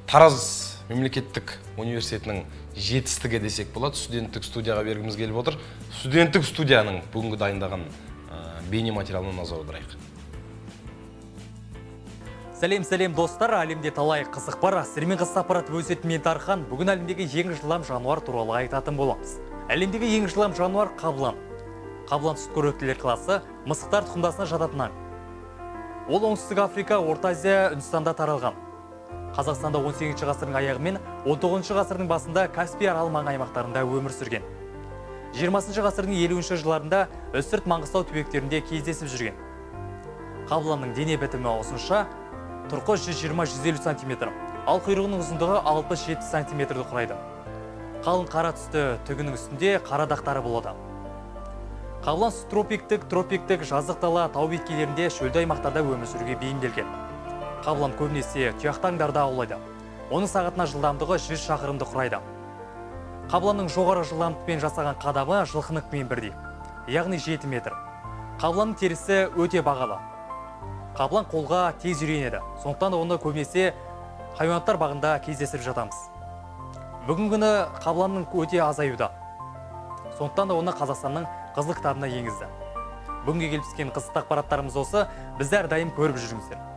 Тараз мемлекеттік университетінің жетістігі десек болады. Студенттік студияға бергіміз келіп отыр. Студенттік студияның бүгінгі дайындаған бейне материалына назар аударайық. Сәлем достар, әлемде талай қызық бар. Сіздермен қысқа аппарат өсетін мен Тархан. Бүгін әлемдегі ең жылдам жануар туралы айтатын боламыз. Әлемдегі ең жылдам жануар қабылан. Қабылан сүтқоректілер класы мысықтар тұқымдасына жататын аң. Ол Оңтүстік Африка, Орта Азия, Үндістанда таралған. Қазақстанда 18 ғасырдың аяғы мен 19 ғасырдың басында Каспий арал маң аймақтарында өмір сүрген. 20 ғасырдың 50 жылдарында Үстірт Маңғыстау түбектерінде кездесіп жүрген. Қабыланның дене бітімі осынша, тұрқы 120-150 см, ал құйрығының ұзындығы 60-70 см құрайды. Қалың қара түсті түгінің үстінде қара дақтары болады. Қабылан тропиктік, жазық дала, тау беткейлерінде шөлді аймақтарда өмір сүруге бейімделген. Қабылан көбінесе тұяқтаңдарда аулайды. Оның сағатына жылдамдығы 100 шақырымды құрайды. Қабыланның жоғары жылдамдықпен жасаған қадамы жылқыныкпен бірдей, яғни 7 метр. Қабыланның терісі өте бағалы. Қабылан қолға тез үйренеді, сондықтан оны көбінесе хайуанаттар бағында кездесіп жатамыз. Бүгінгі күні қабыланның өте азаюда. Сондықтан да оны Қазақстанның қызыл кітабына енгізді. Бүгінге келіп түскен қызықты ақпараттарымыз осы, бізді әрдайым көріп жүріңіздер.